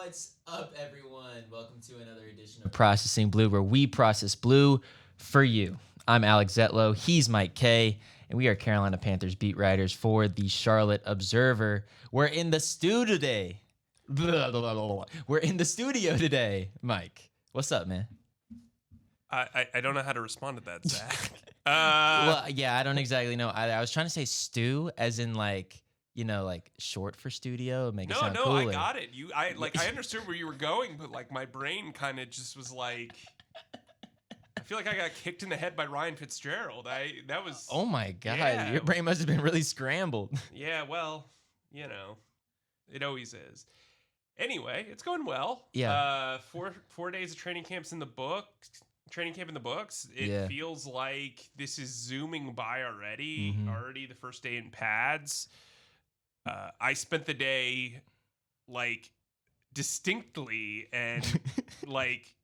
What's up, everyone? Welcome to another edition of Processing Blue, where we process blue for you. I'm Alex Zietlow. He's Mike Kaye, and we are Carolina Panthers beat writers for the Charlotte Observer. We're in the studio today. We're in the studio today, Mike. What's up, man? I don't know how to respond to that, Zach. Well, yeah, I don't exactly know. I was trying to say stew, as in like short for studio, make it sound cooler. I got it. I understood where you were going, but like my brain kind of just was like, I feel like I got kicked in the head by Ryan Fitzgerald. That was. Oh my God, yeah. Your brain must have been really scrambled. Yeah, well, it always is. Anyway, it's going well. Yeah. 4 days of training camp in the books. It feels like this is zooming by already. Mm-hmm. Already the first day in pads. I spent the day like distinctly and like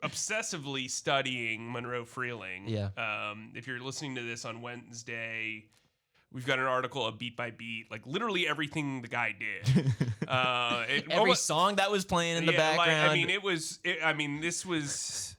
obsessively studying Monroe Freeling. Yeah. If you're listening to this on Wednesday, we've got an article of beat by beat, like literally everything the guy did. Every song that was playing in the background. This was,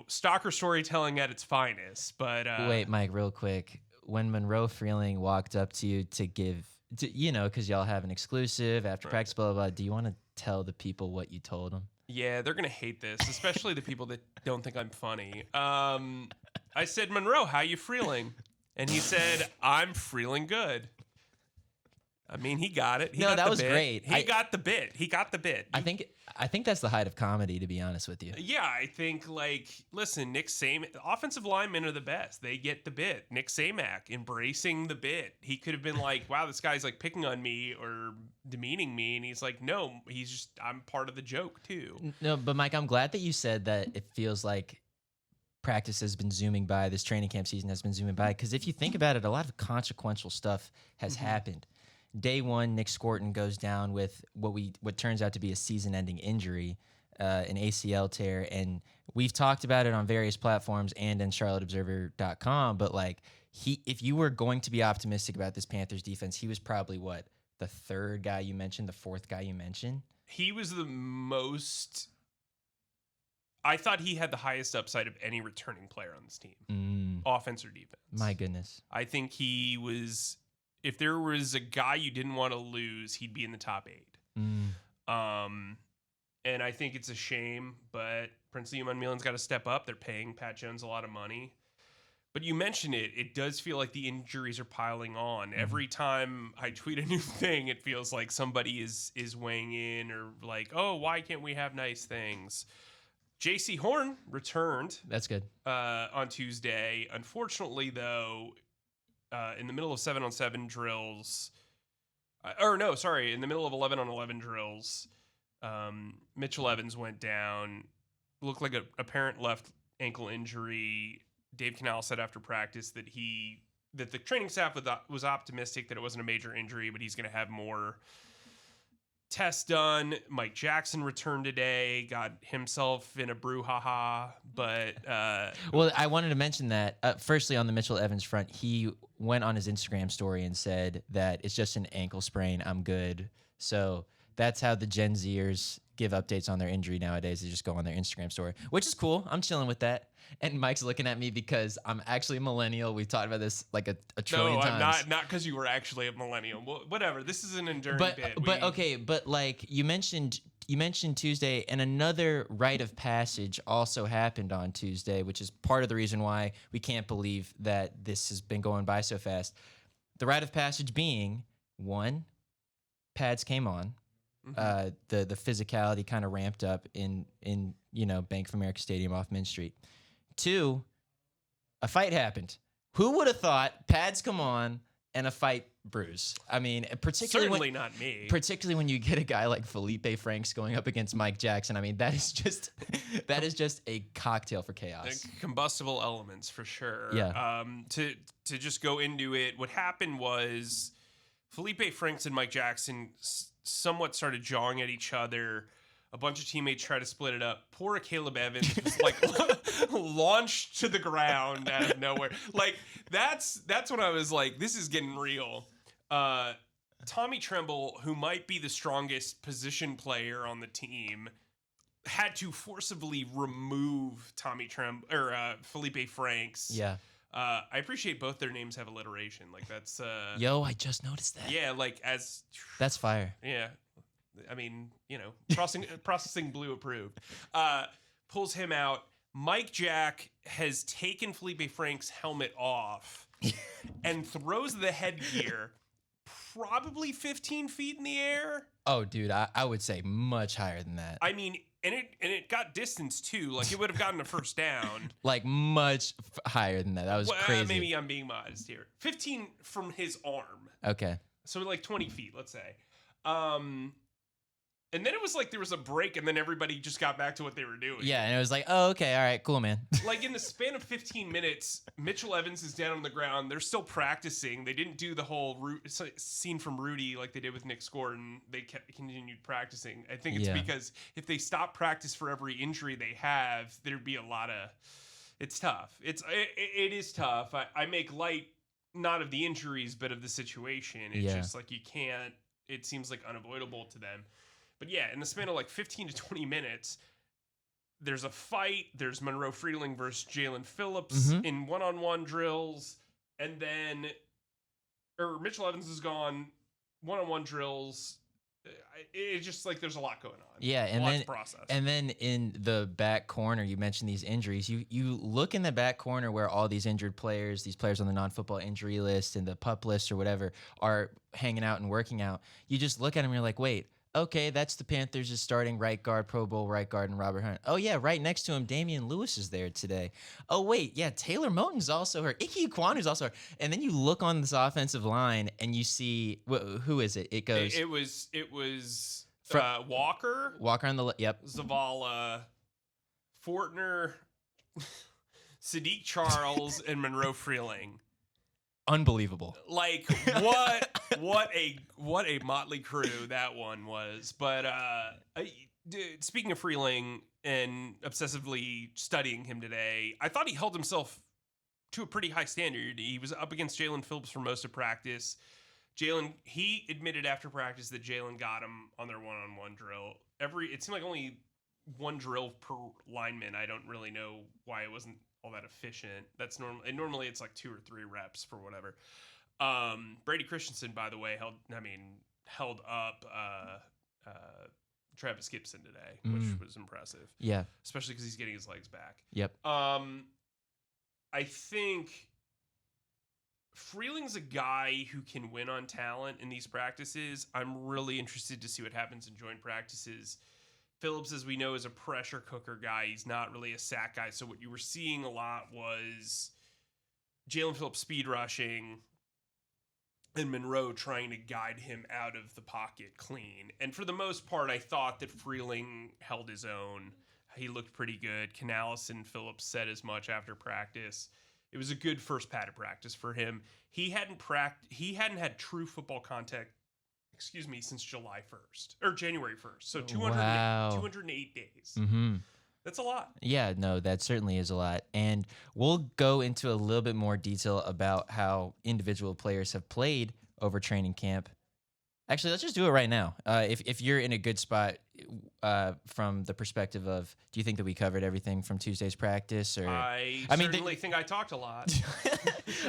stalker storytelling at its finest. But wait, Mike, real quick. When Monroe Freeling walked up to you to give, because y'all have an exclusive after practice, blah, blah, blah, do you want to tell the people what you told them? Yeah, they're going to hate this, especially the people that don't think I'm funny. I said, Monroe, how you freeling? And he said, I'm freeling good. I mean, he got it. That was great. He got the bit. I think that's the height of comedy, to be honest with you. Yeah, I think, listen, Nick Samak, offensive linemen are the best. They get the bit. Nick Samak embracing the bit. He could have been like, wow, this guy's like picking on me or demeaning me. And he's like, no, I'm part of the joke too. No, but Mike, I'm glad that you said that it feels like practice has been zooming by. This training camp season has been zooming by. Because if you think about it, a lot of consequential stuff has happened. Day one, Nick Scorton goes down with what turns out to be a season-ending injury, an ACL tear, and we've talked about it on various platforms and in CharlotteObserver.com. But if you were going to be optimistic about this Panthers defense, he was probably the third guy you mentioned, the fourth guy you mentioned. He was the most. I thought he had the highest upside of any returning player on this team, offense or defense. My goodness, I think he was. If there was a guy you didn't want to lose, he'd be in the top 8. And I think it's a shame, but Prince Leumon-Milan's got to step up. They're paying Pat Jones a lot of money. But you mentioned it. It does feel like the injuries are piling on. Every time I tweet a new thing, it feels like somebody is weighing in or like, oh, why can't we have nice things? J.C. Horn returned. That's good. On Tuesday. Unfortunately, though, in the middle of 7-on-7 drills, in the middle of 11-on-11 drills, Mitchell Evans went down. Looked like an apparent left ankle injury. Dave Canal said after practice that the training staff was optimistic that it wasn't a major injury, but he's going to have more tests done. Mike Jackson returned today, got himself in a brouhaha, but well, I wanted to mention that firstly on the Mitchell Evans front, he went on his Instagram story and said that it's just an ankle sprain, I'm good. So that's how the Gen Zers give updates on their injury nowadays. They just go on their Instagram story, which is cool. I'm chilling with that. And Mike's looking at me because I'm actually a millennial. We've talked about this like a trillion times. No, not because you were actually a millennial. Well, whatever. This is an enduring bit. But like you mentioned Tuesday, and another rite of passage also happened on Tuesday, which is part of the reason why we can't believe that this has been going by so fast. The rite of passage being, one, pads came on. The physicality kind of ramped up in Bank of America Stadium off Main Street. 2, a fight happened. Who would have thought pads come on and a fight brews? I mean, particularly not me. Particularly when you get a guy like Felipe Franks going up against Mike Jackson. I mean, that is just a cocktail for chaos. Combustible elements for sure. Yeah. To just go into it, what happened was Felipe Franks and Mike Jackson somewhat started jawing at each other. A bunch of teammates tried to split it up. Poor Caleb Evans was like launched to the ground out of nowhere. Like that's when I was like, this is getting real. Tommy Tremble, who might be the strongest position player on the team, had to forcibly remove Tommy Tremble or Felipe Franks. Yeah. I appreciate both their names have alliteration. Like that's Yo, I just noticed that. yeah, like as That's fire. yeah. I mean, processing blue approved. Pulls him out. Mike Jack has taken Felipe Frank's helmet off and throws the headgear probably 15 feet in the air. Oh, dude, I would say much higher than that. I mean, and it got distance too. Like it would have gotten a first down. Like much higher than that. That was crazy. Maybe I'm being modest here. 15 from his arm. Okay. So like 20 feet, let's say. And then it was like there was a break, and then everybody just got back to what they were doing. Yeah, and it was like, oh, okay, all right, cool, man. Like in the span of 15 minutes, Mitchell Evans is down on the ground. They're still practicing. They didn't do the whole scene from Rudy like they did with Nick Gordon. They continued practicing. I think it's because if they stop practice for every injury they have, there'd be a lot of. It's tough. It is tough. I make light not of the injuries, but of the situation. It's just like you can't. It seems like unavoidable to them. But yeah, in the span of like 15 to 20 minutes, there's a fight. There's Monroe Freeling versus Jalen Phillips in one-on-one drills. And then Mitchell Evans is gone, one-on-one drills. It's just like there's a lot going on. Yeah, and then in the back corner, you mentioned these injuries. You look in the back corner where all these injured players, these players on the non-football injury list and the PUP list or whatever, are hanging out and working out. You just look at them and you're like, wait, okay, that's the Panthers' starting right guard, Pro Bowl right guard, and Robert Hunt. Oh, yeah, right next to him, Damian Lewis is there today. Oh, wait, yeah, Taylor Moton's also hurt. Ike Ekwuanu's also hurt. And then you look on this offensive line and you see, who is it? It goes... It was Walker. Walker on the... Yep. Zavala, Fortner, Sadiq Charles, and Monroe Freeling. Unbelievable. Like what a motley crew that one was. But speaking of Freeling and obsessively studying him today, I thought he held himself to a pretty high standard. He was up against Jalen Phillips for most of practice. He admitted after practice that Jalen got him on their one-on-one drill. It seemed like only one drill per lineman. I don't really know why it wasn't all that efficient. That's normal. And normally it's like 2 or 3 reps for whatever. Brady Christensen, by the way, held up Travis Gibson today, which was impressive. Yeah. Especially because he's getting his legs back. Yep. I think Freeling's a guy who can win on talent in these practices. I'm really interested to see what happens in joint practices. Phillips, as we know, is a pressure cooker guy. He's not really a sack guy. So what you were seeing a lot was Jalen Phillips speed rushing and Monroe trying to guide him out of the pocket clean. And for the most part, I thought that Freeling held his own. He looked pretty good. Canales and Phillips said as much after practice. It was a good first pad of practice for him. He hadn't had true football contact since July 1st or January 1st. So 208 days. Mm-hmm. That's a lot. Yeah, no, that certainly is a lot. And we'll go into a little bit more detail about how individual players have played over training camp. Actually, let's just do it right now. If you're in a good spot from the perspective of, do you think that we covered everything from Tuesday's practice? Or I think I talked a lot.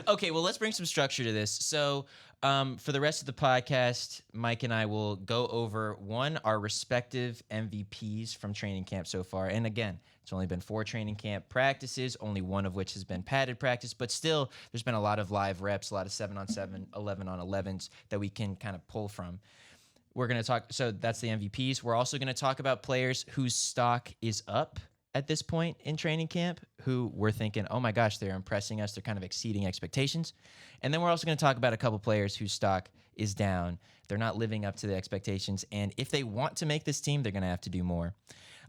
Okay, well, let's bring some structure to this. So for the rest of the podcast, Mike and I will go over, our respective MVPs from training camp so far. And again, it's only been 4 training camp practices, only one of which has been padded practice. But still, there's been a lot of live reps, a lot of 7-on-7, 11-on-11s that we can kind of pull from. We're going to talk, so that's the MVPs. We're also going to talk about players whose stock is up at this point in training camp, who we're thinking, oh my gosh, they're impressing us. They're kind of exceeding expectations. And then we're also going to talk about a couple players whose stock is down. They're not living up to the expectations. And if they want to make this team, they're going to have to do more.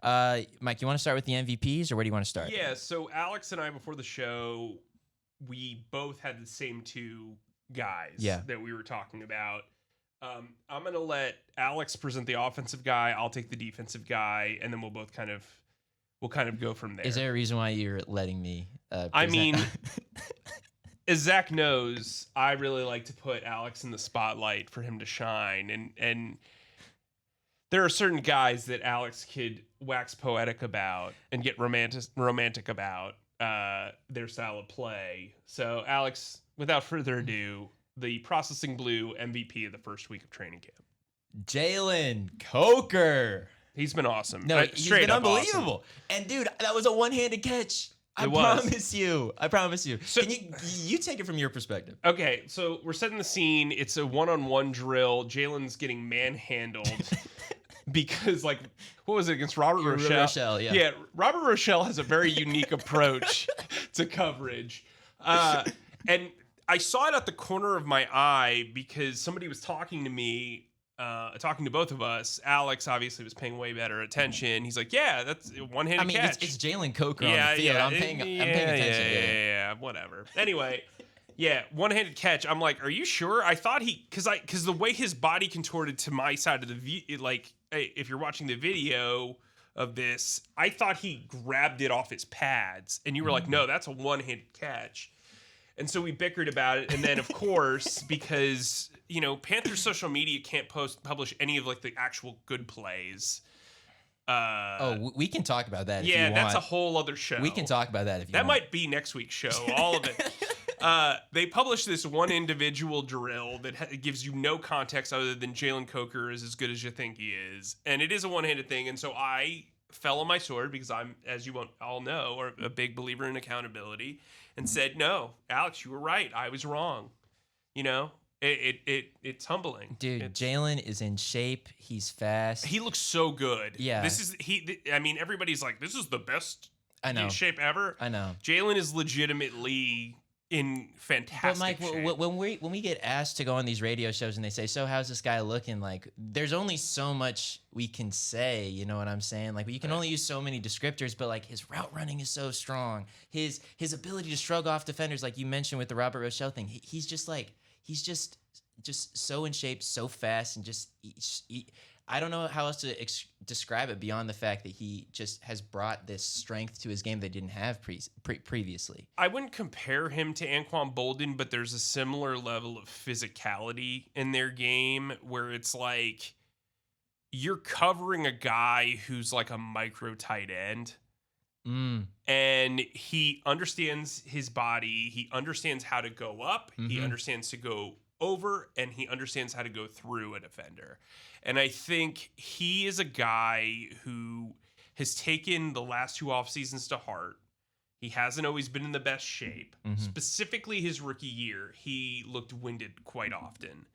Mike, you want to start with the MVPs, or where do you want to start? Yeah, so Alex and I, before the show, we both had the same 2 guys that we were talking about. I'm going to let Alex present the offensive guy. I'll take the defensive guy, and then we'll kind of go from there. Is there a reason why you're letting me I mean, as Zach knows, I really like to put Alex in the spotlight for him to shine, and there are certain guys that Alex could wax poetic about and get romantic about their style of play. So, Alex, without further ado, the Processing Blue MVP of the first week of training camp. Jalen Coker. He's been awesome. No, he's been unbelievable. Awesome. And dude, that was a one-handed catch. I promise you. So, can you take it from your perspective? Okay, so we're setting the scene. It's a one-on-one drill. Jalen's getting manhandled because, like, what was it against Robert Rochelle? Yeah, Robert Rochelle has a very unique approach to coverage. And I saw it at the corner of my eye because somebody was talking to me, talking to both of us. Alex obviously was paying way better attention. He's like, "Yeah, that's a one-handed catch." It's Jalen Coker on the field. I'm paying attention. Yeah, whatever. Anyway, yeah, one-handed catch. I'm like, "Are you sure?" I thought because the way his body contorted to my side of the view, like, if you're watching the video of this, I thought he grabbed it off his pads, and you were like, "No, that's a one-handed catch." And so we bickered about it, and then of course, because Panthers social media can't publish any of like the actual good plays. We can talk about that. Yeah, if you that's want. a whole other show. We can talk about that if you want. That might be next week's show. All of it. They published this one individual drill that gives you no context other than Jalen Coker is as good as you think he is, and it is a one-handed thing. And so I fell on my sword because I'm, as you all know, a big believer in accountability, and said, "No, Alex, you were right. I was wrong." It's humbling. Dude, Jalen is in shape. He's fast. He looks so good. Yeah. Everybody's like, this is the best shape ever. I know. Jalen is legitimately in fantastic shape. But Mike, when we get asked to go on these radio shows and they say, "So how's this guy looking?" Like, there's only so much we can say. You know what I'm saying? Like, you can only use so many descriptors. But like, his route running is so strong. His ability to shrug off defenders, like you mentioned with the Robert Rochelle thing. He's just so in shape, so fast, and I don't know how else to describe it beyond the fact that he just has brought this strength to his game they didn't have previously. I wouldn't compare him to Anquan Boldin, but there's a similar level of physicality in their game where it's like you're covering a guy who's like a micro tight end. And he understands his body. He understands how to go up. He understands to go over, and he understands how to go through a defender. And I think he is a guy who has taken the last 2 off seasons to heart. He hasn't always been in the best shape. Specifically his rookie year, he looked winded quite often.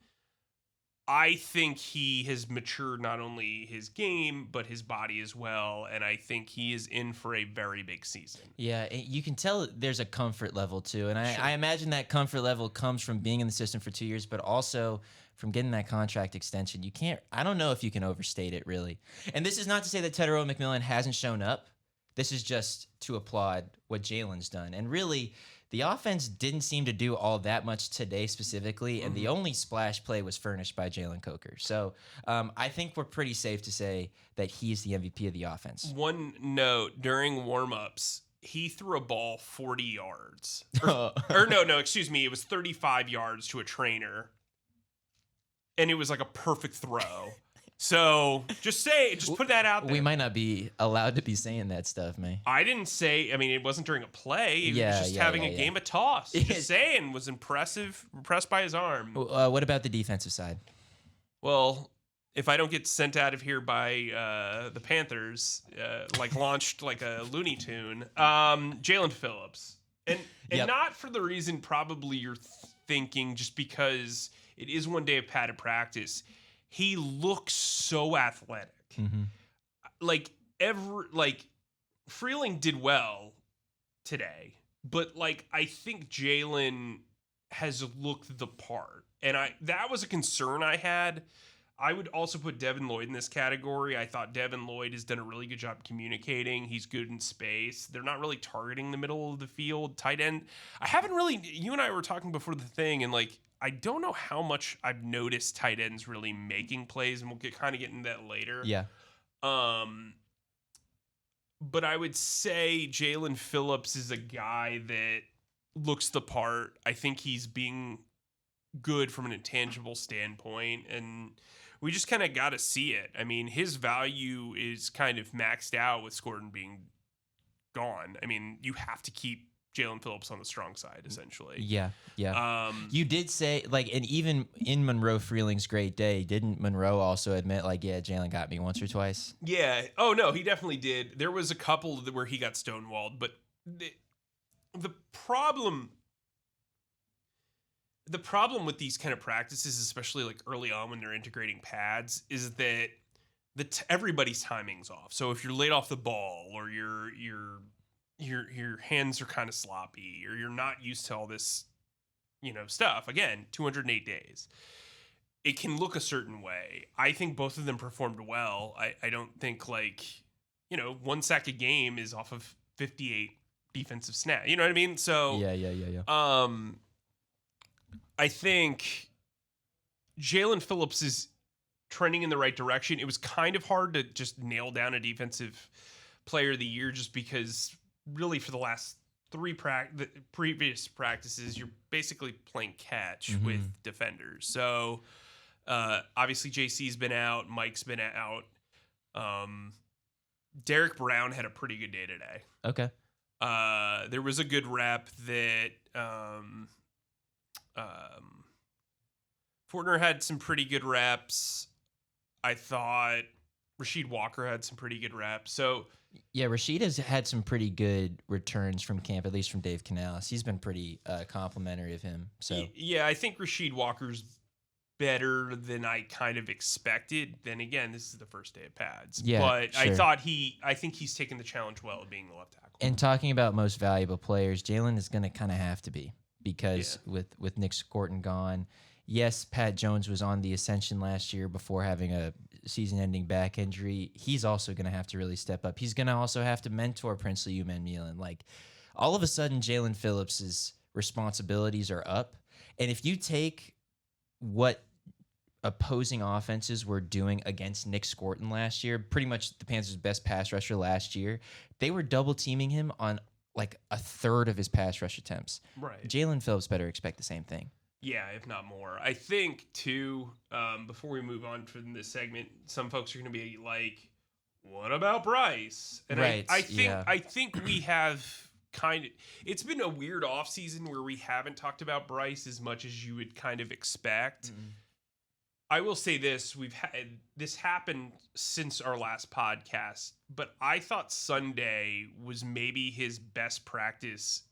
I think he has matured not only his game, but his body as well. And I think he is in for a very big season. Yeah, you can tell there's a comfort level too. And I imagine that comfort level comes from being in the system for 2 years, but also from getting that contract extension. I don't know if you can overstate it, really. And this is not to say that Tetairoa McMillan hasn't shown up. This is just to applaud what Jalen's done. And really, the offense didn't seem to do all that much today specifically, and the only splash play was furnished by Jalen Coker. So I think we're pretty safe to say that he's the MVP of the offense. One note, during warm-ups, he threw a ball 40 yards. Excuse me, it was 35 yards to a trainer, and it was like a perfect throw. So just put that out there. We might not be allowed to be saying that stuff, man. I didn't say, it wasn't during a play. He was just having a game of toss. Just saying, was impressed by his arm. What about the defensive side? Well, if I don't get sent out of here by the Panthers, launched like a Looney Tune, Jalen Phillips. And not for the reason probably you're thinking, just because it is one day of padded practice. He looks so athletic. Freeling did well today, but I think Jalen has looked the part. And that was a concern I had. I would also put Devin Lloyd in this category. I thought Devin Lloyd has done a really good job communicating. He's good in space. They're not really targeting the middle of the field. Tight end. You and I were talking before the thing, and I don't know how much I've noticed tight ends really making plays, and we'll get into that later. Yeah. But I would say Jalen Phillips is a guy that looks the part. I think he's being good from an intangible standpoint, and we just kind of got to see it. I mean, his value is kind of maxed out with Scourton being gone. I mean, you have to keep Jalen Phillips on the strong side, essentially. Yeah. You did say, like, and even in Monroe Freeling's great day, didn't Monroe also admit, like, yeah, Jalen got me once or twice? Yeah. Oh, no, he definitely did. There was a couple where he got stonewalled, but the problem with these kind of practices, especially like early on when they're integrating pads, is that everybody's timing's off. So if you're late off the ball, or your hands are kind of sloppy, or you're not used to all this, stuff. Again, 208 days. It can look a certain way. I think both of them performed well. I don't think, like, 1 sack a game is off of 58 defensive snap. You know what I mean? So Yeah. I think Jalen Phillips is trending in the right direction. It was kind of hard to just nail down a defensive player of the year, just because really for the last the previous practices, you're basically playing catch with defenders. So obviously JC's been out, Mike's been out. Derek Brown had a pretty good day today. Okay. There was a good rep that Fortner had some pretty good reps. I thought Rasheed Walker had some pretty good reps. So yeah, Rasheed has had some pretty good returns from camp, at least from Dave Canales. He's been pretty complimentary of him. So yeah, I think Rasheed Walker's better than I kind of expected. Then again, this is the first day of pads. Yeah, but sure. I think he's taken the challenge well of being the left tackle. And talking about most valuable players, Jalen is going to kind of have to be, because with Nick Scourton gone, yes, Pat Jones was on the ascension last year before having a season-ending back injury. He's also going to have to really step up. He's going to also have to mentor Princely Umanmielen. Like, all of a sudden, Jalen Phillips' responsibilities are up. And if you take what opposing offenses were doing against Nick Scourton last year, pretty much the Panthers' best pass rusher last year, they were double-teaming him on like a third of his pass rush attempts. Right. Jalen Phillips better expect the same thing. Yeah, if not more. I think, too, before we move on from this segment, some folks are going to be like, what about Bryce? And right. I think we have kind of... It's been a weird offseason where we haven't talked about Bryce as much as you would kind of expect. Mm-hmm. I will say this. This happened since our last podcast, but I thought Sunday was maybe his best practice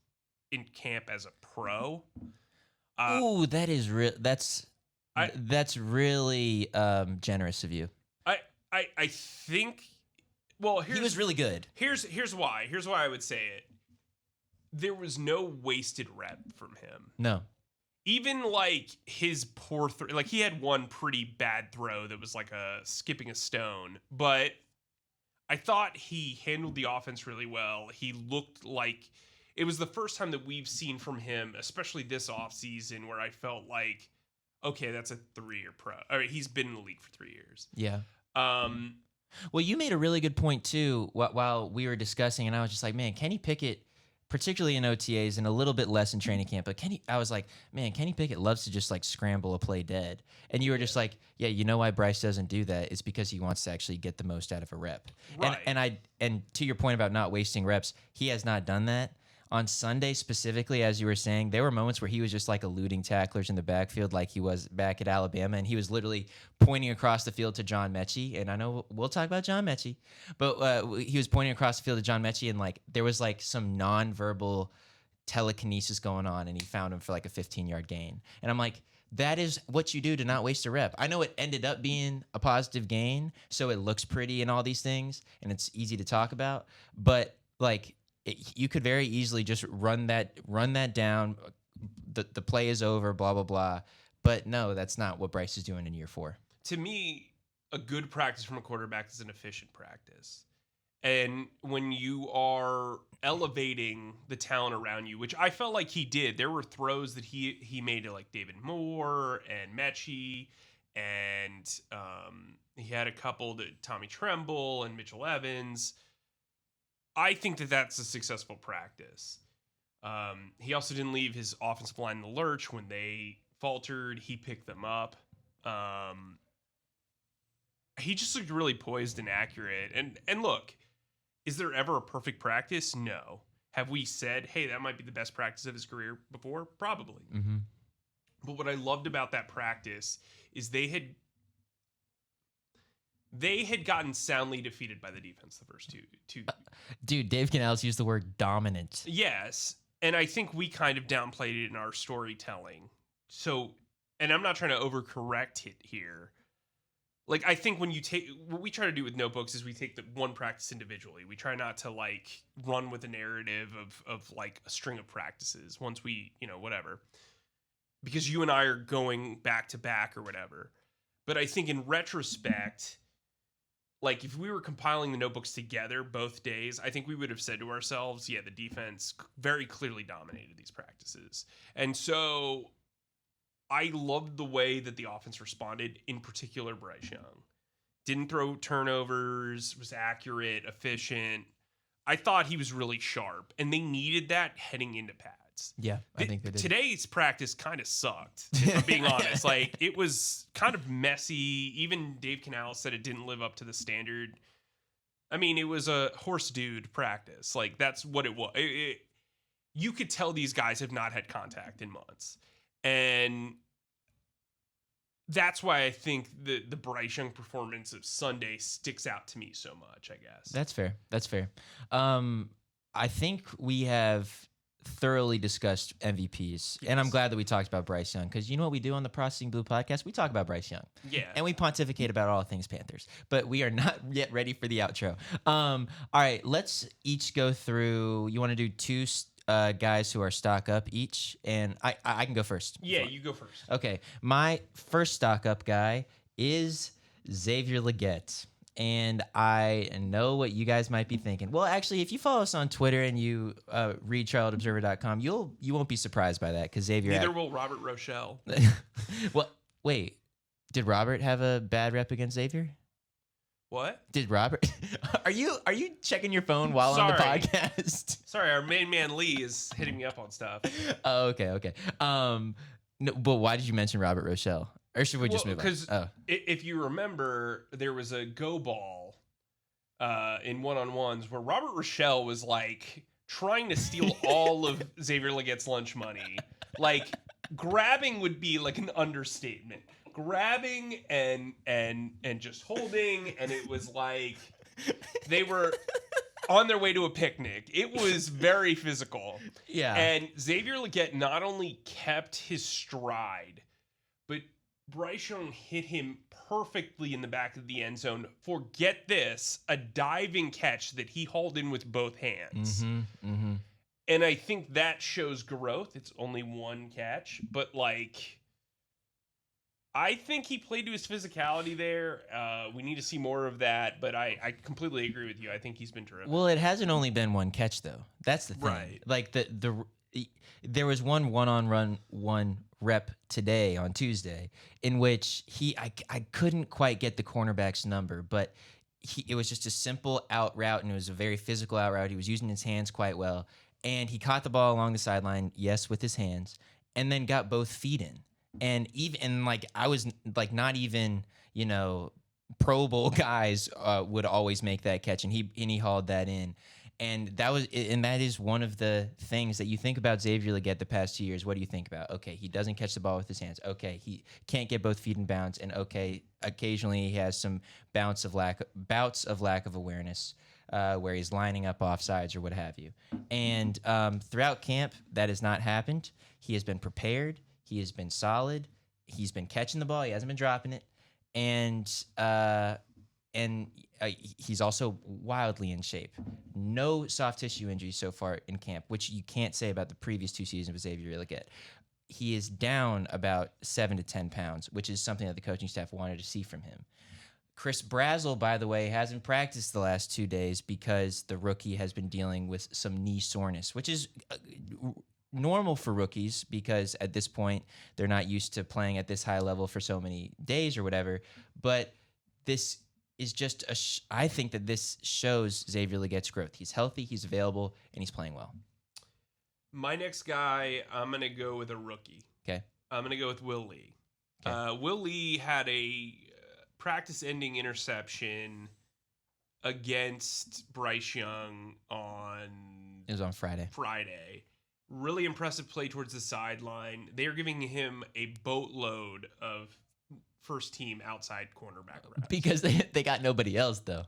in camp as a pro. Oh, that is that's really generous of you. I think. Well, he was really good. Here's why. Here's why I would say it. There was no wasted rep from him. No. Even like his poor like he had one pretty bad throw that was like skipping a stone, but I thought he handled the offense really well. He looked like it was the first time that we've seen from him, especially this offseason, where I felt like, okay, that's a 3-year pro. All right, he's been in the league for 3 years. Yeah. Well, you made a really good point too while we were discussing, and I was just like, man, Kenny Pickett, particularly in OTAs and a little bit less in training camp, but I was like, man, Kenny Pickett loves to just like scramble a play dead. And you were just like, yeah, you know why Bryce doesn't do that? It's because he wants to actually get the most out of a rep. Right. And to your point about not wasting reps, he has not done that. On Sunday specifically, as you were saying, there were moments where he was just like eluding tacklers in the backfield like he was back at Alabama, and he was literally pointing across the field to John Mechie. And I know we'll talk about John Mechie, but he was pointing across the field to John Mechie, and like there was like some nonverbal telekinesis going on, and he found him for like a 15-yard gain. And I'm like, that is what you do to not waste a rep. I know it ended up being a positive gain, so it looks pretty and all these things, and it's easy to talk about, but like, you could very easily just run that down. The play is over, blah, blah, blah. But no, that's not what Bryce is doing in year 4. To me, a good practice from a quarterback is an efficient practice. And when you are elevating the talent around you, which I felt like he did, there were throws that he made to like David Moore and Mechie, and he had a couple to Tommy Tremble and Mitchell Evans. I think that that's a successful practice. He also didn't leave his offensive line in the lurch when they faltered. He picked them up. He just looked really poised and accurate. And look, is there ever a perfect practice? No. Have we said, hey, that might be the best practice of his career before? Probably. Mm-hmm. But what I loved about that practice is they had gotten soundly defeated by the defense the first two. Dude, Dave Canales used the word dominant. Yes. And I think we kind of downplayed it in our storytelling. So, and I'm not trying to overcorrect it here. Like, I think when you take, what we try to do with notebooks is we take the one practice individually. We try not to like run with a narrative of like a string of practices once we, whatever. Because you and I are going back to back or whatever. But I think in retrospect, like if we were compiling the notebooks together both days, I think we would have said to ourselves, yeah, the defense very clearly dominated these practices. And so I loved the way that the offense responded, in particular Bryce Young. Didn't throw turnovers, was accurate, efficient. I thought he was really sharp, and they needed that heading into pads. Yeah, I think they did. Today's practice kind of sucked, if I'm being honest. Like, it was kind of messy. Even Dave Canales said it didn't live up to the standard. I mean, it was a horse dude practice. Like, that's what it was. You could tell these guys have not had contact in months. And that's why I think the Bryce Young performance of Sunday sticks out to me so much, I guess. That's fair. I think we have thoroughly discussed MVPs, yes. And I'm glad that we talked about Bryce Young, because you know what we do on the Processing Blue podcast? We talk about Bryce Young. Yeah. And we pontificate about all things Panthers, but we are not yet ready for the outro. All right, let's each go through, you want to do two guys who are stock up each, and I can go first. Yeah, you go first. Okay, my first stock up guy is Xavier Legette. And I know what you guys might be thinking. Well, actually, if you follow us on Twitter and you read CharlotteObserver.com, you won't be surprised by that, because Xavier. Neither will Robert Rochelle. Well, wait, did Robert have a bad rep against Xavier? What? Did Robert? Are you checking your phone while on the podcast? Sorry, our main man Lee is hitting me up on stuff. Oh, okay. No, but why did you mention Robert Rochelle? Or should we just move on? Because if you remember, there was a go ball in one-on-ones where Robert Rochelle was like trying to steal all of Xavier Legette's lunch money. Like, grabbing would be like an understatement. Grabbing and just holding, and it was like they were on their way to a picnic. It was very physical. Yeah. And Xavier Legette not only kept his stride, but Bryce Young hit him perfectly in the back of the end zone for, get this, a diving catch that he hauled in with both hands. Mm-hmm, mm-hmm. And I think that shows growth. It's only one catch, but like, I think he played to his physicality there. We need to see more of that, but I completely agree with you. I think he's been terrific. Well, it hasn't only been one catch, though. That's the thing. Right. Like, there was one rep today on Tuesday in which I couldn't quite get the cornerback's number, but it was just a simple out route, and it was a very physical out route. He was using his hands quite well, and he caught the ball along the sideline, yes, with his hands, and then got both feet in. And I was like, not even, Pro Bowl guys would always make that catch, and he hauled that in. And that is one of the things that you think about Xavier Legette the past 2 years. What do you think about? Okay, he doesn't catch the ball with his hands. Okay, he can't get both feet in bounds. And okay, occasionally he has some bouts of lack of awareness where he's lining up offsides or what have you. And throughout camp, that has not happened. He has been prepared. He has been solid. He's been catching the ball. He hasn't been dropping it. And he's also wildly in shape. No soft tissue injuries so far in camp, which you can't say about the previous 2 seasons with Xavier Legette. He is down about 7 to 10 pounds, which is something that the coaching staff wanted to see from him. Chris Brazzell, by the way, hasn't practiced the last 2 days because the rookie has been dealing with some knee soreness, which is normal for rookies because at this point they're not used to playing at this high level for so many days or whatever. But this is just I think that this shows Xavier Legette's growth. He's healthy, he's available, and he's playing well. My next guy, I'm going to go with a rookie. Okay. I'm going to go with Will Lee. Okay. Will Lee had a practice-ending interception against Bryce Young It was on Friday. Really impressive play towards the sideline. They are giving him a boatload of first-team outside cornerback reps. Because they got nobody else, though.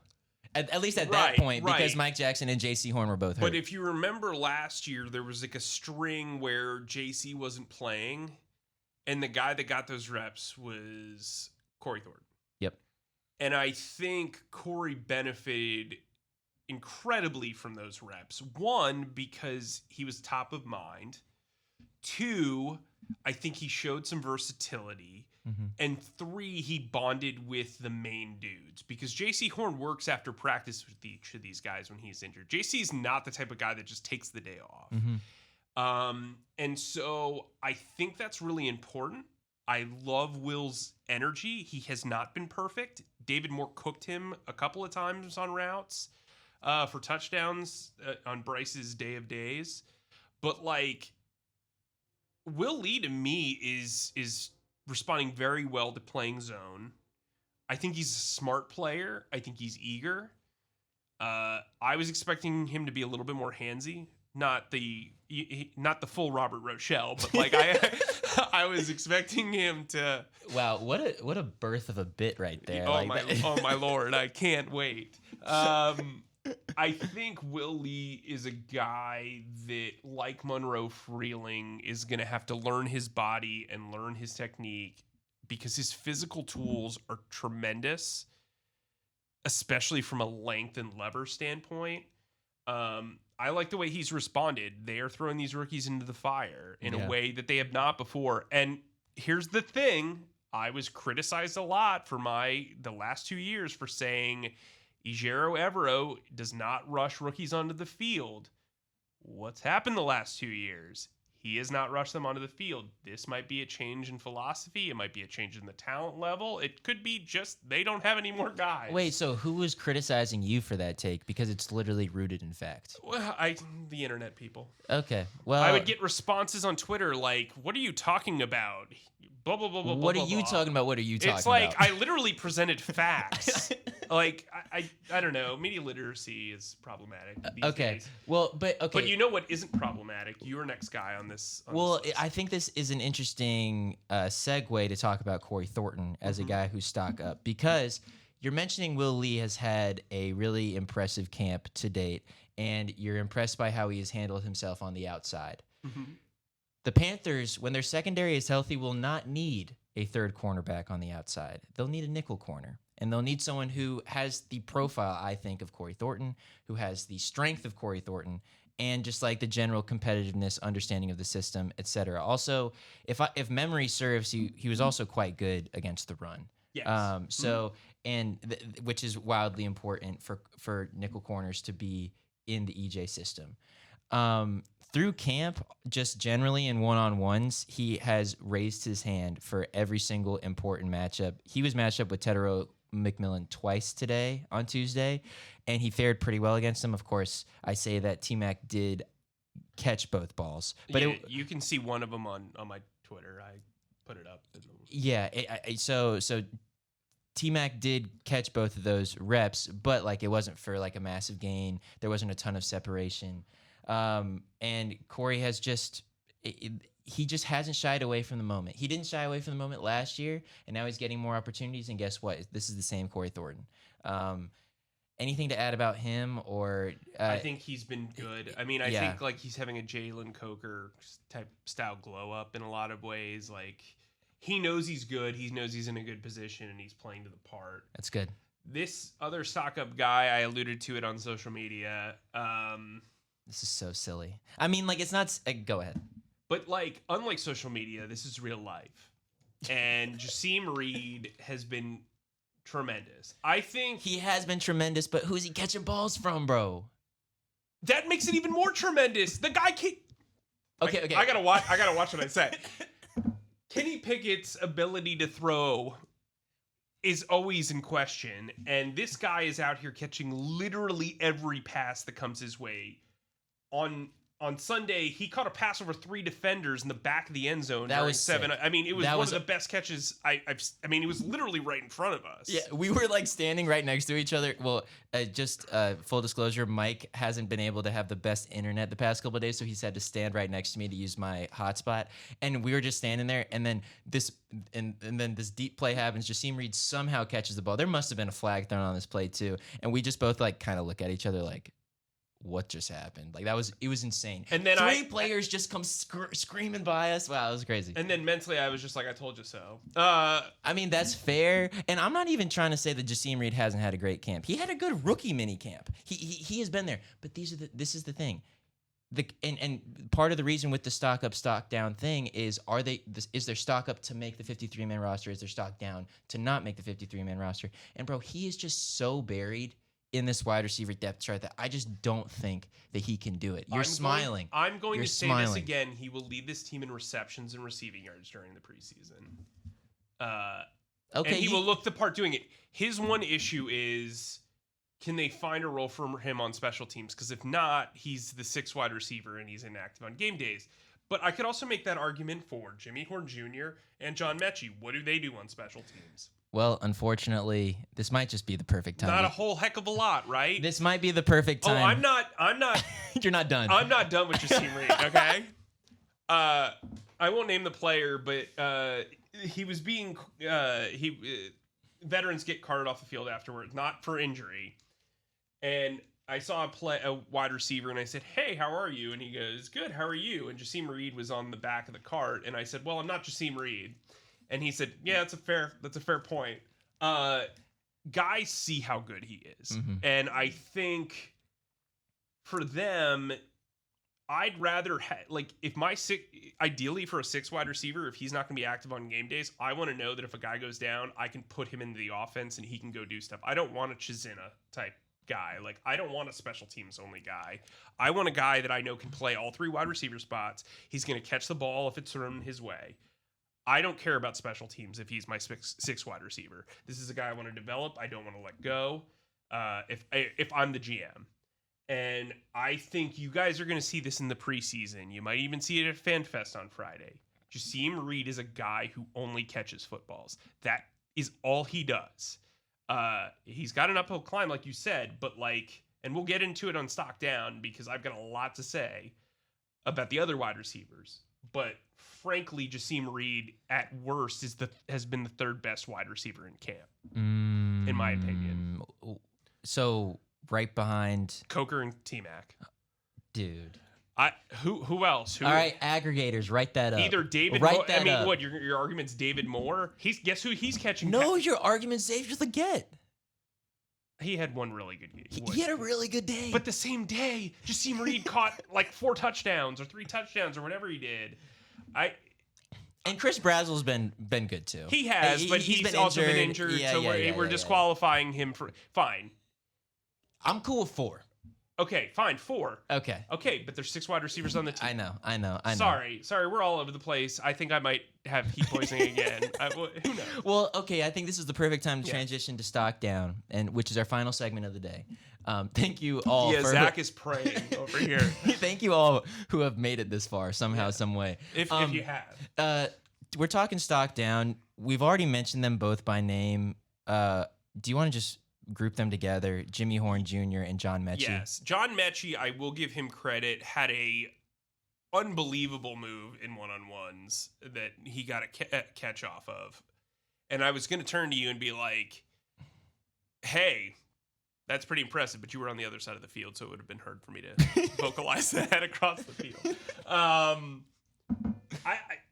At least at that point, because Mike Jackson and J.C. Horn were both hurt. But if you remember last year, there was like a string where J.C. wasn't playing, and the guy that got those reps was Corey Thornton. Yep. And I think Corey benefited incredibly from those reps. One, because he was top of mind. Two, I think he showed some versatility. Mm-hmm. And three, he bonded with the main dudes because J.C. Horn works after practice with each of these guys when he's injured. J.C. is not the type of guy that just takes the day off. Mm-hmm. And so I think that's really important. I love Will's energy. He has not been perfect. David Moore cooked him a couple of times on routes for touchdowns on Bryce's day of days. But like, Will Lee to me is responding very well to playing zone. I think he's a smart player. I think he's eager. I was expecting him to be a little bit more handsy, not the full Robert Rochelle, but like I was expecting him to. Wow, what a birth of a bit right there. Oh my Lord, I can't wait. I think Will Lee is a guy that, like Monroe Freeling, is going to have to learn his body and learn his technique because his physical tools are tremendous, especially from a length and lever standpoint. I like the way he's responded. They are throwing these rookies into the fire in a way that they have not before. And here's the thing. I was criticized a lot for the last 2 years for saying Ejiro Evero does not rush rookies onto the field. What's happened the last 2 years? He has not rushed them onto the field. This might be a change in philosophy. It might be a change in the talent level. It could be just they don't have any more guys. Wait, so who was criticizing you for that take? Because it's literally rooted in fact. Well, the internet people. Okay, well, I would get responses on Twitter like, "What are you talking about?" Blah blah blah blah. What blah, are you blah. talking about? What are you talking about? It's like I literally presented facts. Like I don't know. Media literacy is problematic these days. Well, but you know what isn't problematic? Your next guy on this. I think this is an interesting segue to talk about Corey Thornton as a guy who's stock up because you're mentioning Will Lee has had a really impressive camp to date, and you're impressed by how he has handled himself on the outside. Mm-hmm. The Panthers, when their secondary is healthy, will not need a third cornerback on the outside. They'll need a nickel corner. And they'll need someone who has the profile, I think, of Corey Thornton, who has the strength of Corey Thornton, and just like the general competitiveness, understanding of the system, et cetera. Also, if memory serves, he was also quite good against the run. Yes. Which is wildly important for nickel corners to be in the EJ system. Through camp, just generally in one-on-ones, he has raised his hand for every single important matchup. He was matched up with Tedero McMillan twice today on Tuesday, and he fared pretty well against him. Of course, I say that T-Mac did catch both balls. But you can see one of them on my Twitter. I put it up. So T-Mac did catch both of those reps, but like it wasn't for like a massive gain. There wasn't a ton of separation. And Corey has he just hasn't shied away from the moment. He didn't shy away from the moment last year, and now he's getting more opportunities. And guess what? This is the same Corey Thornton. Anything to add about him? Or I think he's been good. I mean, I think like he's having a Jalen Coker type style glow up in a lot of ways. Like he knows he's good. He knows he's in a good position, and he's playing to the part. That's good. This other stock up guy, I alluded to it on social media. This is so silly. I mean, like, it's not... go ahead. But, like, unlike social media, this is real life. And Jasim Reed has been tremendous. I think... He has been tremendous, but who's he catching balls from, bro? That makes it even more tremendous. The guy can't... Okay. I gotta watch what I say. Kenny Pickett's ability to throw is always in question. And this guy is out here catching literally every pass that comes his way on on Sunday, he caught a pass over 3 defenders in the back of the end zone That during was 7. sick. I mean, it was That one was of the best catches I mean, it was literally right in front of us. Yeah, we were like standing right next to each other. Well, just full disclosure, Mike hasn't been able to have the best internet the past couple of days, so he's had to stand right next to me to use my hotspot. And we were just standing there, and then this deep play happens. Jasim Reed somehow catches the ball. There must have been a flag thrown on this play too, and we just both like kind of look at each other like, what just happened? Like it was insane. And then 3 players just come screaming by us. Wow, it was crazy. And then mentally, I was just like, I told you so. I mean, that's fair. And I'm not even trying to say that Jasim Reed hasn't had a great camp. He had a good rookie mini camp. He has been there. But this is the thing. And part of the reason with the stock up, stock down thing is is there stock up to make the 53-man roster? Is there stock down to not make the 53-man roster? And bro, he is just so buried in this wide receiver depth chart that I just don't think that he can do it. You're smiling. I'm going You're to say smiling. this again. He will lead this team in receptions and receiving yards during the preseason. Okay, and he will look the part doing it. His one issue is, can they find a role for him on special teams? Because if not, he's the 6th wide receiver and he's inactive on game days. But I could also make that argument for Jimmy Horn Jr. and John Mechie. What do they do on special teams? Well, unfortunately, this might just be the perfect time. Not a whole heck of a lot, right? This might be the perfect time. Oh, I'm not. You're not done. I'm not done with Jasim Reed, okay? I won't name the player, but he was being veterans get carted off the field afterwards, not for injury. And I saw a wide receiver, and I said, "Hey, how are you?" And he goes, "Good. How are you?" And Jasim Reed was on the back of the cart, and I said, "Well, I'm not Jasim Reed." And he said, "Yeah, that's a fair point." Guys see how good he is, and I think for them, I'd rather if ideally for a 6 wide receiver, if he's not going to be active on game days, I want to know that if a guy goes down, I can put him into the offense and he can go do stuff. I don't want a Chizina type guy. Like, I don't want a special teams only guy. I want a guy that I know can play all 3 wide receiver spots. He's going to catch the ball if it's thrown his way. I don't care about special teams if he's my 6 wide receiver. This is a guy I want to develop. I don't want to let go if I'm the GM. And I think you guys are going to see this in the preseason. You might even see it at FanFest on Friday. Jasim Reed is a guy who only catches footballs. That is all he does. He's got an uphill climb, like you said, but and we'll get into it on Stock Down because I've got a lot to say about the other wide receivers. But frankly, Jasim Reed at worst has been the 3rd best wide receiver in camp, in my opinion. So right behind Coker and T-Mac. Dude. Who else? All right, aggregators, write that up. Either David Write Moore. that I mean, up. what, your argument's David Moore? Guess who he's catching? No, your argument's Xavier Legette. He had one really good game. He had a really good day. But the same day, Jasim Reed caught 4 touchdowns or 3 touchdowns or whatever he did. And Chris Brazel's been good too. He has, but he's also been injured, so we're disqualifying him for fine. I'm cool with 4. Okay, fine, 4. Okay, but there's 6 wide receivers on the team. I know. Sorry, we're all over the place. I think I might have heat poisoning again. Who knows? Well, okay, I think this is the perfect time to transition to Stock Down, which is our final segment of the day. Thank you all. Yeah, Zach is praying over here. Thank you all who have made it this far somehow, some way. If you have. We're talking Stock Down. We've already mentioned them both by name. Do you want to just group them together? Jimmy Horn Jr. and John Mechie. Yes, John Mechie, I will give him credit, had a unbelievable move in one-on-ones that he got a catch off of. And I was going to turn to you and be like, hey, that's pretty impressive, but you were on the other side of the field, so it would have been hard for me to vocalize that across the field.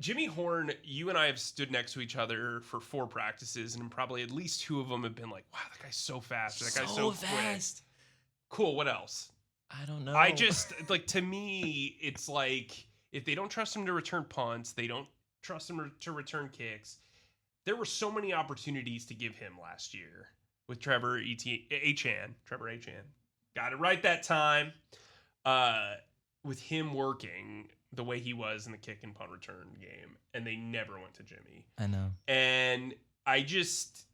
Jimmy Horn, you and I have stood next to each other for 4 practices, and probably at least 2 of them have been like, wow, that guy's so fast. That guy's so fast. Quick. Cool, what else? I don't know. I just, to me, it's like, if they don't trust him to return punts, they don't trust him to return kicks. There were so many opportunities to give him last year with Trevor Achane. Got it right that time. With him working the way he was in the kick and punt return game, and they never went to Jimmy. I know. And I just,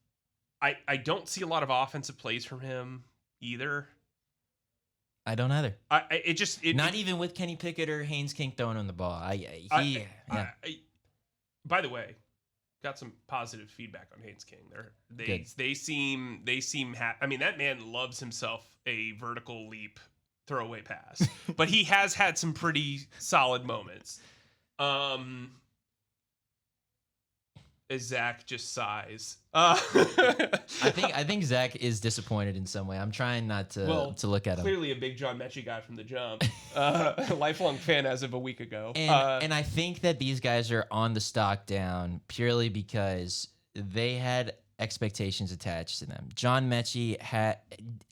I don't see a lot of offensive plays from him either. I don't either. Not even with Kenny Pickett or Haynes King throwing him the ball. By the way, got some positive feedback on Haynes King. They seem I mean, that man loves himself a vertical leap throwaway pass, but he has had some pretty solid moments. As Zach just sighs. I think Zach is disappointed in some way. I'm trying not to look at him. Clearly a big John Mechie guy from the jump. Lifelong fan as of a week ago. And I think that these guys are on the stock down purely because they had expectations attached to them. John Mechie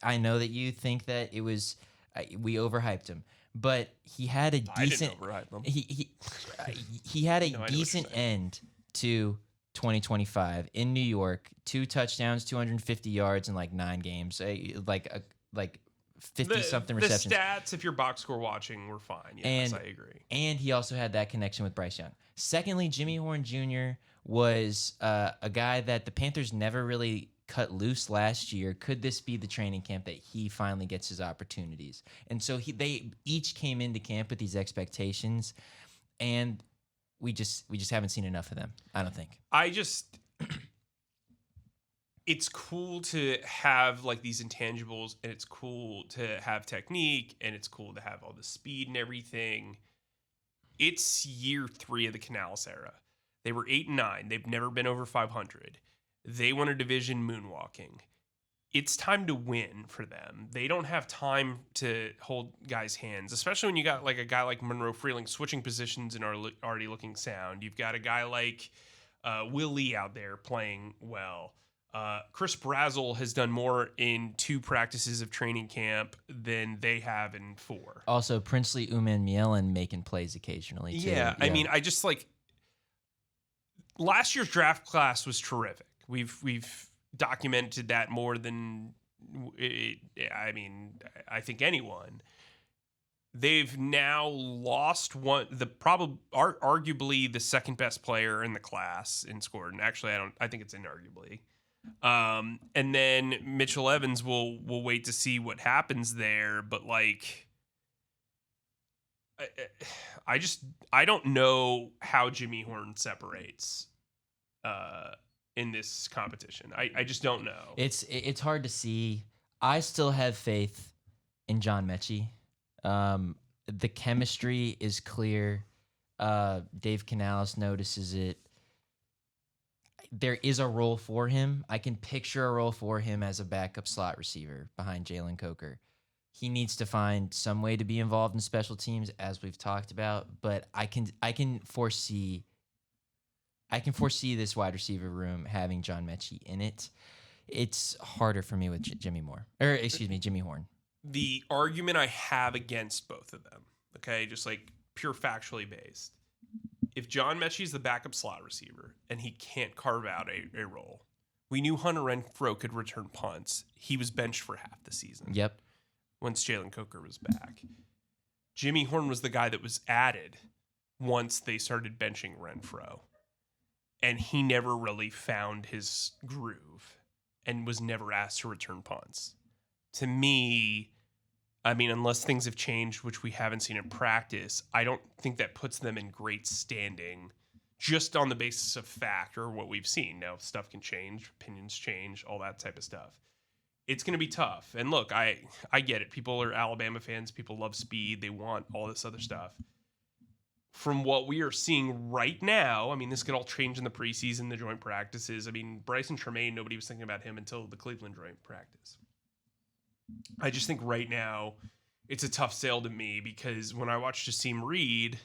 I know that you think that it was we overhyped him, but he had a decent. I didn't overhype him. He had a decent end to 2025 in New York, 2 touchdowns, 250 yards in like 9 games, like 50 something receptions. The stats, if you're box score watching, were fine. Yes, I agree. And he also had that connection with Bryce Young. Secondly, Jimmy Horn Jr. was a guy that the Panthers never really cut loose last year. Could this be the training camp that he finally gets his opportunities? And so they each came into camp with these expectations, and we just haven't seen enough of them, I don't think. It's cool to have like these intangibles, and it's cool to have technique, and it's cool to have all the speed and everything. It's year 3 of the Canales era. They were 8-9. They've never been over 500. They won a division moonwalking. It's time to win for them. They don't have time to hold guys' hands, especially when you got like a guy like Monroe Freeling switching positions and are already looking sound. You've got a guy like Will Lee out there playing well. Chris Brazzell has done more in 2 practices of training camp than they have in 4. Also, Princely Uman-Mielen making plays occasionally, too. Yeah, I mean, I just like last year's draft class was terrific. We've documented that more than I think anyone. They've now lost arguably the second best player in the class in scored, and actually I think it's inarguably. And then Mitchell Evans will wait to see what happens there, but like I don't know how Jimmy Horn separates in this competition. I just don't know. It's hard to see. I still have faith in John Mechie. The chemistry is clear. Dave Canales notices it. There is a role for him. I can picture a role for him as a backup slot receiver behind Jalen Coker. He needs to find some way to be involved in special teams, as we've talked about. But I can foresee this wide receiver room having John Mechie in it. It's harder for me with Jimmy Horn. The argument I have against both of them, okay, just like pure factually based. If John Mechie is the backup slot receiver and he can't carve out a role, we knew Hunter Renfrow could return punts. He was benched for half the season. Yep. Once Jalen Coker was back. Jimmy Horn was the guy that was added once they started benching Renfrow. And he never really found his groove and was never asked to return punts. To me, I mean, unless things have changed, which we haven't seen in practice, I don't think that puts them in great standing just on the basis of fact or what we've seen. Now, stuff can change, opinions change, all that type of stuff. It's going to be tough. And look, I get it. People are Alabama fans. People love speed. They want all this other stuff. From what we are seeing right now, I mean, this could all change in the preseason, the joint practices. I mean, Bryson Tremaine, nobody was thinking about him until the Cleveland joint practice. I just think right now it's a tough sale to me because when I watch Jasim Reed,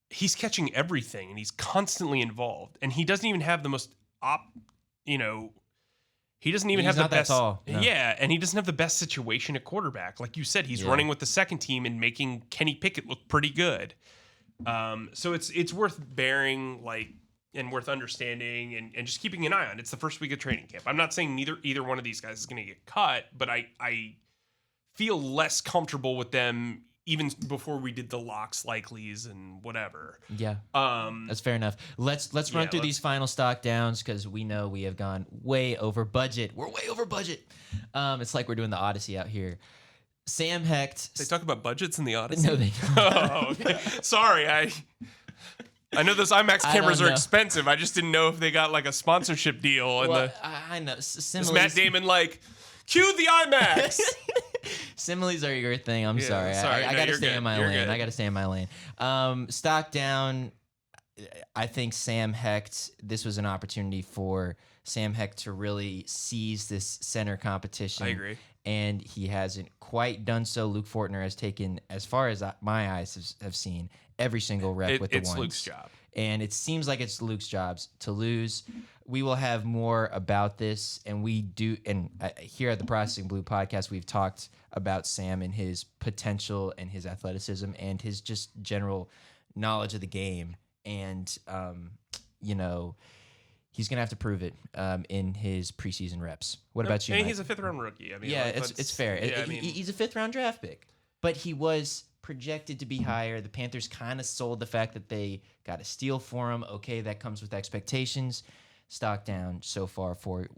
he's catching everything and he's constantly involved. And he doesn't even have the most he doesn't even have the best. Tall, no. Yeah, and he doesn't have the best situation at quarterback. Like you said, he's running with the second team and making Kenny Pickett look pretty good. So it's worth bearing and worth understanding and just keeping an eye on. It's the first week of training camp. I'm not saying either one of these guys is going to get cut, but I feel less comfortable with them even before we did the locks, likelies, and whatever. Yeah, that's fair enough. Let's run through these final stock downs because we know we have gone way over budget. We're way over budget. It's like we're doing the Odyssey out here. Sam Hecht. They talk about budgets in the Odyssey? No, they don't. Oh, okay. Sorry, I know those IMAX cameras are expensive. I just didn't know if they got like a sponsorship deal. Well, I know. Is Matt Damon like, cue the IMAX? Similes are your thing. I'm sorry. I got to stay in my lane. I got to stay in my lane. Stock down. I think Sam Hecht, this was an opportunity for Sam Hecht to really seize this center competition. I agree. And he hasn't quite done so. Luke Fortner has taken, as far as my eyes have seen, every single rep with the ones. It's Luke's job. And it seems like it's Luke's job to lose. We will have more about this. And we do, and here at the Processing Blue podcast, we've talked about Sam and his potential and his athleticism and his just general knowledge of the game. And, he's going to have to prove it in his preseason reps. What about you, And Mike? he's a fifth-round rookie. I mean, yeah, it's fair. Yeah, He's a fifth-round draft pick. But he was projected to be higher. The Panthers kind of sold the fact that they got a steal for him. Okay, that comes with expectations. Stock down so far for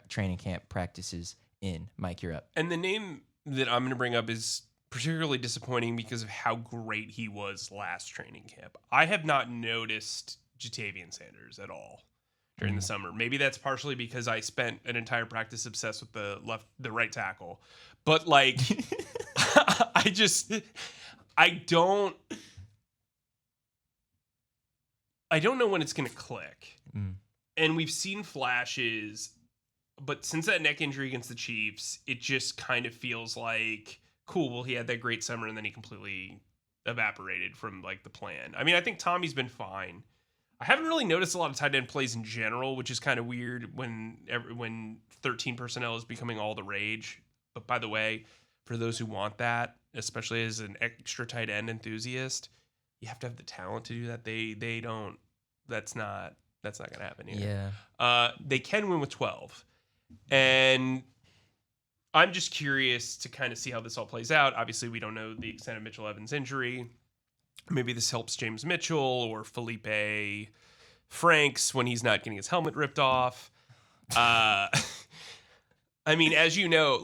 training camp practices in. Mike, you're up. And the name that I'm going to bring up is particularly disappointing because of how great he was last training camp. I have not noticed Jatavian Sanders at all during the summer. Maybe that's partially because I spent an entire practice obsessed with the right tackle. But like I don't know when it's going to click. And we've seen flashes, but since that neck injury against the Chiefs, it just kind of feels like, cool, well, he had that great summer and then he completely evaporated from like the plan. I mean, I think Tommy's been fine. I haven't really noticed a lot of tight end plays in general, which is kind of weird when 13 personnel is becoming all the rage. But by the way, for those who want that, especially as an extra tight end enthusiast, you have to have the talent to do that. They don't. That's not going to happen here. Yeah. They can win with 12. And I'm just curious to kind of see how this all plays out. Obviously, we don't know the extent of Mitchell Evans' injury. Maybe this helps James Mitchell or Felipe Franks when he's not getting his helmet ripped off. I mean, as you know,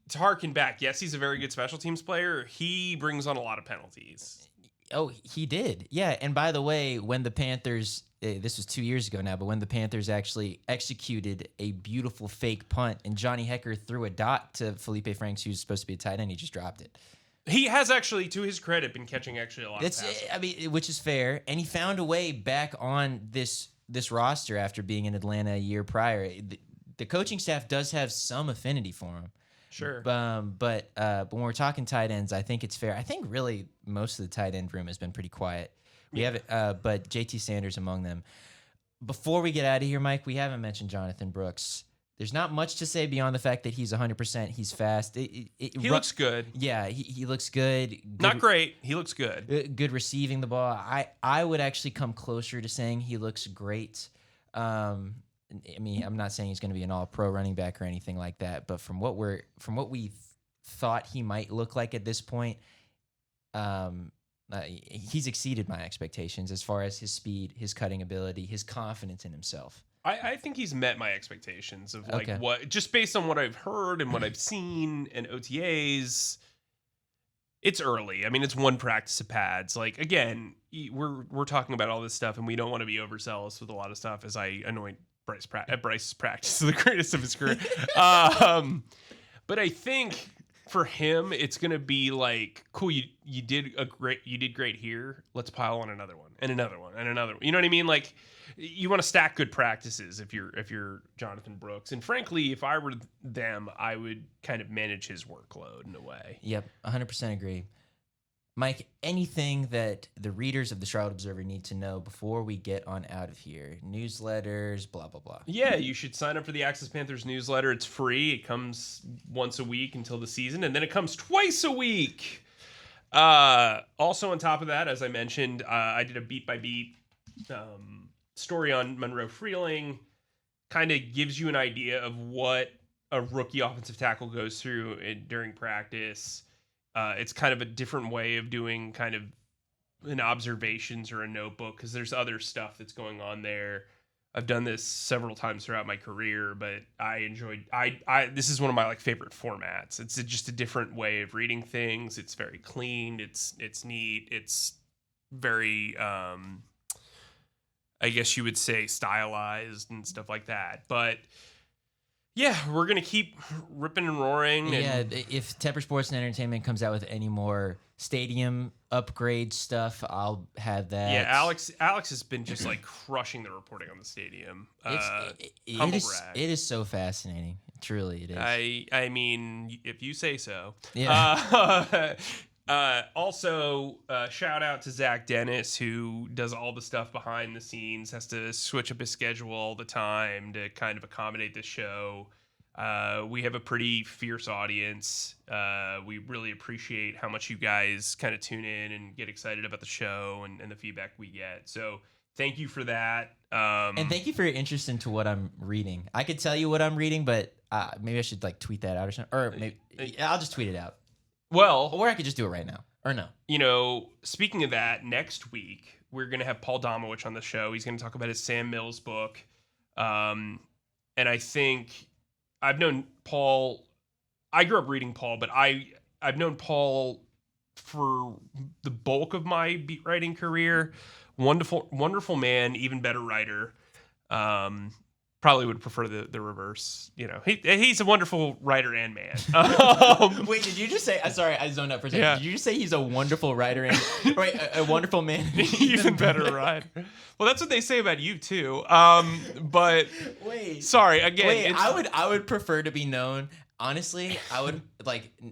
to harken back, yes, he's a very good special teams player. He brings on a lot of penalties. Oh, he did. Yeah. And by the way, when the Panthers, this was 2 years ago now, but when the Panthers actually executed a beautiful fake punt and Johnny Hecker threw a dot to Felipe Franks, who's supposed to be a tight end, he just dropped it. He has actually, to his credit, been catching actually a lot of passes. I mean, which is fair. And he found a way back on this roster after being in Atlanta a year prior. The coaching staff does have some affinity for him. Sure. But when we're talking tight ends, I think it's fair. I think really most of the tight end room has been pretty quiet. We haven't, but JT Sanders among them. Before we get out of here, Mike, we haven't mentioned Jonathan Brooks. There's not much to say beyond the fact that he's 100%. He's fast. He looks good. Yeah, he looks good. Not great. He looks good. Good receiving the ball. I would actually come closer to saying he looks great. I mean, I'm not saying he's going to be an all-pro running back or anything like that, but from what we thought he might look like at this point, he's exceeded my expectations as far as his speed, his cutting ability, his confidence in himself. I think he's met my expectations of what, just based on what I've heard and what I've seen and OTAs. It's early. I mean, it's one practice of pads. Like, again, we're talking about all this stuff, and we don't want to be overzealous with a lot of stuff as I anoint Bryce's practice the greatest of his career. But I think for him, it's gonna be like, cool, you did great here. Let's pile on another one and another one and another one. You know what I mean? Like, you want to stack good practices if you're Jonathan Brooks. And frankly, if I were them, I would kind of manage his workload in a way. Yep, 100% agree. Mike, anything that the readers of the Charlotte Observer need to know before we get on out of here? Newsletters, blah, blah, blah. Yeah, you should sign up for the Access Panthers newsletter. It's free. It comes once a week until the season, and then it comes twice a week. Also on top of that, as I mentioned, I did a beat-by-beat story on Monroe Freeling. Kind of gives you an idea of what a rookie offensive tackle goes through during practice. It's kind of a different way of doing kind of an observations or a notebook because there's other stuff that's going on there. I've done this several times throughout my career, but I enjoyed. This is one of my favorite formats. It's just a different way of reading things. It's very clean. It's neat. It's very, I guess you would say, stylized and stuff like that. But yeah, we're gonna keep ripping and roaring. Yeah, if Tepper Sports and Entertainment comes out with any more stadium upgrade stuff, I'll have that. Yeah, Alex has been just crushing the reporting on the stadium. Humble brag. It is so fascinating. Truly, it is. I mean, if you say so. Yeah. Also, shout out to Zach Dennis, who does all the stuff behind the scenes, has to switch up his schedule all the time to kind of accommodate the show. We have a pretty fierce audience. We really appreciate how much you guys kind of tune in and get excited about the show and the feedback we get. So thank you for that. And thank you for your interest into what I'm reading. I could tell you what I'm reading, but maybe I should tweet that out or something. Or maybe I'll just tweet it out. Well, or I could just do it right now. Or no. Speaking of that, next week we're going to have Paul Domowitch on the show. He's going to talk about his Sam Mills book. And I think I've known Paul. I grew up reading Paul, but I've known Paul for the bulk of my beat writing career. Wonderful man, even better writer. Probably would prefer the reverse. He's a wonderful writer and man. Wait, did you just say? Sorry, I zoned out for a second. Yeah. Did you just say he's a wonderful writer and a wonderful man, even better writer? Well, that's what they say about you too. But wait, sorry again. Wait, I would prefer to be known. Honestly, I would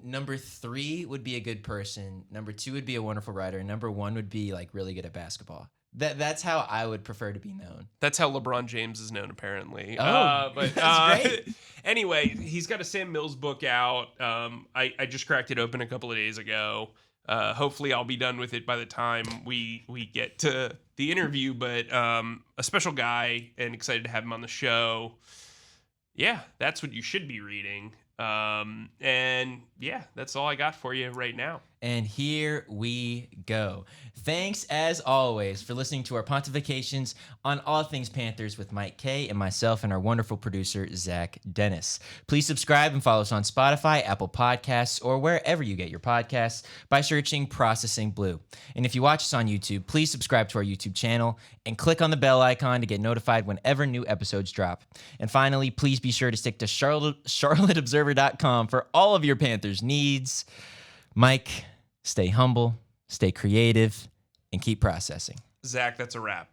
number 3 would be a good person. Number 2 would be a wonderful writer. And number 1 would be really good at basketball. That's how I would prefer to be known. That's how LeBron James is known, apparently. But that's great. Anyway, he's got a Sam Mills book out. I just cracked it open a couple of days ago. Hopefully, I'll be done with it by the time we get to the interview. But a special guy, and excited to have him on the show. Yeah, that's what you should be reading. And yeah, that's all I got for you right now. And here we go. Thanks, as always, for listening to our pontifications on all things Panthers with Mike Kaye and myself and our wonderful producer, Zach Dennis. Please subscribe and follow us on Spotify, Apple Podcasts, or wherever you get your podcasts by searching Processing Blue. And if you watch us on YouTube, please subscribe to our YouTube channel and click on the bell icon to get notified whenever new episodes drop. And finally, please be sure to stick to charlotteobserver.com for all of your Panthers needs. Mike, stay humble, stay creative, and keep processing. Zach, that's a wrap.